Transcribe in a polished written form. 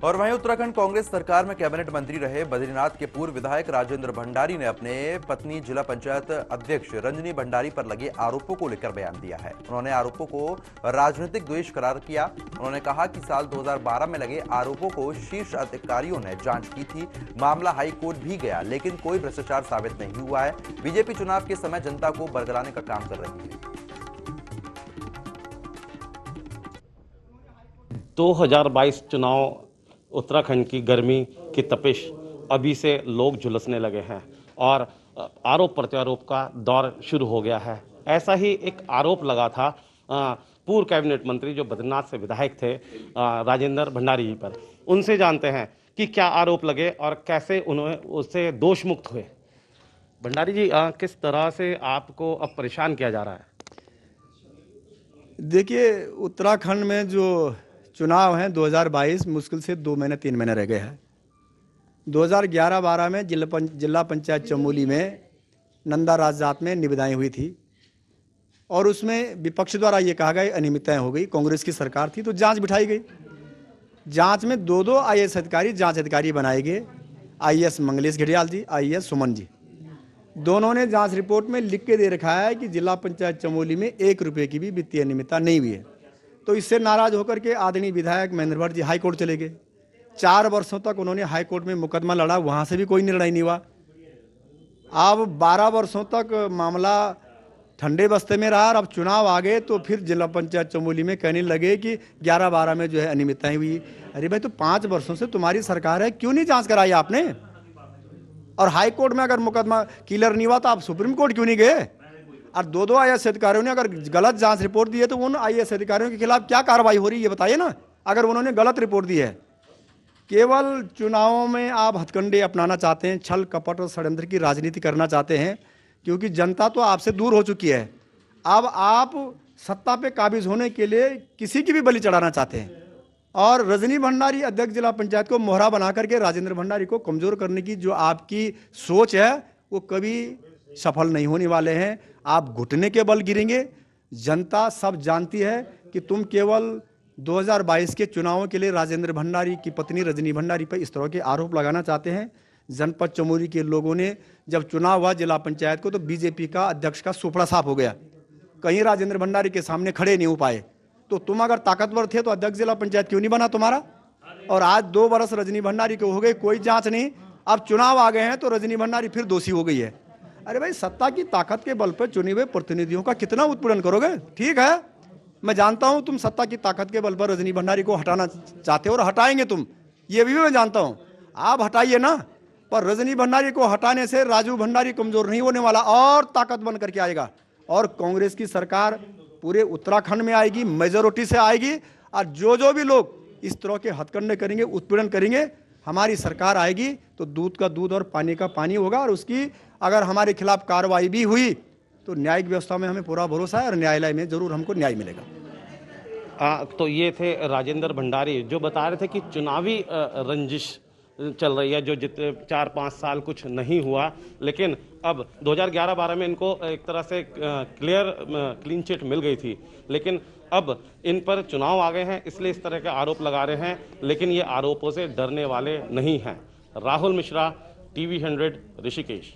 और वहीं उत्तराखंड कांग्रेस सरकार में कैबिनेट मंत्री रहे बद्रीनाथ के पूर्व विधायक राजेंद्र भंडारी ने अपने पत्नी जिला पंचायत अध्यक्ष रंजनी भंडारी पर लगे आरोपों को लेकर बयान दिया है। उन्होंने आरोपों को राजनीतिक द्वेष करार किया। उन्होंने कहा कि साल 2012 में लगे आरोपों को शीर्ष अधिकारियों ने जांच की थी। मामला हाई कोर्ट भी गया, लेकिन कोई भ्रष्टाचार साबित नहीं हुआ है। बीजेपी चुनाव के समय जनता को बरगलाने का काम कर रही है। 2022 चुनाव उत्तराखंड की गर्मी की तपिश अभी से लोग झुलसने लगे हैं और आरोप प्रत्यारोप का दौर शुरू हो गया है। ऐसा ही एक आरोप लगा था पूर्व कैबिनेट मंत्री जो बद्रीनाथ से विधायक थे राजेंद्र भंडारी जी पर। उनसे जानते हैं कि क्या आरोप लगे और कैसे उन्होंने उससे दोष मुक्त हुए। भंडारी जी, किस तरह से आपको अब परेशान किया जा रहा है? देखिए, उत्तराखंड में जो चुनाव हैं 2022 मुश्किल से 2 महीने 3 महीने रह गए हैं। 2011-12 में जिला पंचायत चमोली में नंदा राज जात में निविदाएं हुई थी और उसमें विपक्ष द्वारा ये कहा गया अनियमितताएं हो गई। कांग्रेस की सरकार थी तो जांच बिठाई गई। जांच में 2 आईएएस अधिकारी जांच अधिकारी बनाए गए। आईएएस मंगलेश घड़ियाल जी, आईएएस सुमन जी। दोनों ने जांच रिपोर्ट में लिख के दे रखा है कि जिला पंचायत चमोली में 1 रुपये की भी वित्तीय अनियमितता नहीं हुई है। तो इससे नाराज होकर के आदरणीय विधायक महेंद्र भट्ट जी हाई कोर्ट चले गए। 4 वर्षों तक उन्होंने हाई कोर्ट में मुकदमा लड़ा, वहां से भी कोई निर्णय नहीं हुआ। अब 12 वर्षों तक मामला ठंडे बस्ते में रहा और अब चुनाव आ गए तो फिर जिला पंचायत चमोली में कहने लगे कि 11-12 में जो है अनियमितताएं हुई। अरे भाई, तो 5 वर्षों से तुम्हारी सरकार है, क्यों नहीं जांच कराई आपने? और हाई कोर्ट में अगर मुकदमा क्लियर नहीं हुआ तो आप सुप्रीम कोर्ट क्यों नहीं गए? और 2 आईएएस अधिकारियों ने अगर गलत जांच रिपोर्ट दी है तो उन आईएएस अधिकारियों के खिलाफ क्या कार्रवाई हो रही है, ये बताइए ना। अगर उन्होंने गलत रिपोर्ट दी है, केवल चुनावों में आप हथकंडे अपनाना चाहते हैं, छल कपट और षड्यंत्र की राजनीति करना चाहते हैं, क्योंकि जनता तो आपसे दूर हो चुकी है। अब आप सत्ता पे काबिज होने के लिए किसी की भी बलि चढ़ाना चाहते हैं और रजनी भंडारी अध्यक्ष जिला पंचायत को मोहरा बना करके राजेंद्र भंडारी को कमजोर करने की जो आपकी सोच है वो कभी सफल नहीं होने वाले हैं। आप घुटने के बल गिरेंगे। जनता सब जानती है कि तुम केवल 2022 के चुनावों के लिए राजेंद्र भंडारी की पत्नी रजनी भंडारी पर इस तरह के आरोप लगाना चाहते हैं। जनपद चमोली के लोगों ने जब चुनाव हुआ जिला पंचायत को तो बीजेपी का अध्यक्ष का सुपड़ा साफ हो गया। कहीं राजेंद्र भंडारी के सामने खड़े नहीं हो पाए। तो तुम अगर ताकतवर थे तो अध्यक्ष जिला पंचायत क्यों नहीं बना तुम्हारा? और आज 2 वर्ष रजनी भंडारी के हो गए, कोई जांच नहीं। अब चुनाव आ गए हैं तो रजनी भंडारी फिर दोषी हो गई है। अरे भाई, सत्ता की ताकत के बल पर चुने हुए प्रतिनिधियों का कितना उत्पीड़न करोगे? ठीक है, मैं जानता हूं तुम सत्ता की ताकत के बल पर रजनी भंडारी को हटाना चाहते हो और हटाएंगे तुम, ये भी मैं जानता हूं। आप हटाइए ना, पर रजनी भंडारी को हटाने से राजू भंडारी कमजोर नहीं होने वाला और ताकत बन करके आएगा और कांग्रेस की सरकार पूरे उत्तराखंड में आएगी, मेजोरिटी से आएगी। और जो भी लोग इस तरह के हथकंडे करेंगे, उत्पीड़न करेंगे, हमारी सरकार आएगी तो दूध का दूध और पानी का पानी होगा। और उसकी अगर हमारे खिलाफ कार्रवाई भी हुई तो न्यायिक व्यवस्था में हमें पूरा भरोसा है और न्यायालय में जरूर हमको न्याय मिलेगा। तो ये थे राजेंद्र भंडारी जो बता रहे थे कि चुनावी रंजिश चल रही है, जो जितने 4-5 साल कुछ नहीं हुआ, लेकिन अब 2011-12 में इनको एक तरह से क्लीन चिट मिल गई थी, लेकिन अब इन पर चुनाव आ गए हैं इसलिए इस तरह के आरोप लगा रहे हैं, लेकिन ये आरोपों से डरने वाले नहीं हैं। राहुल मिश्रा, TV 100, ऋषिकेश।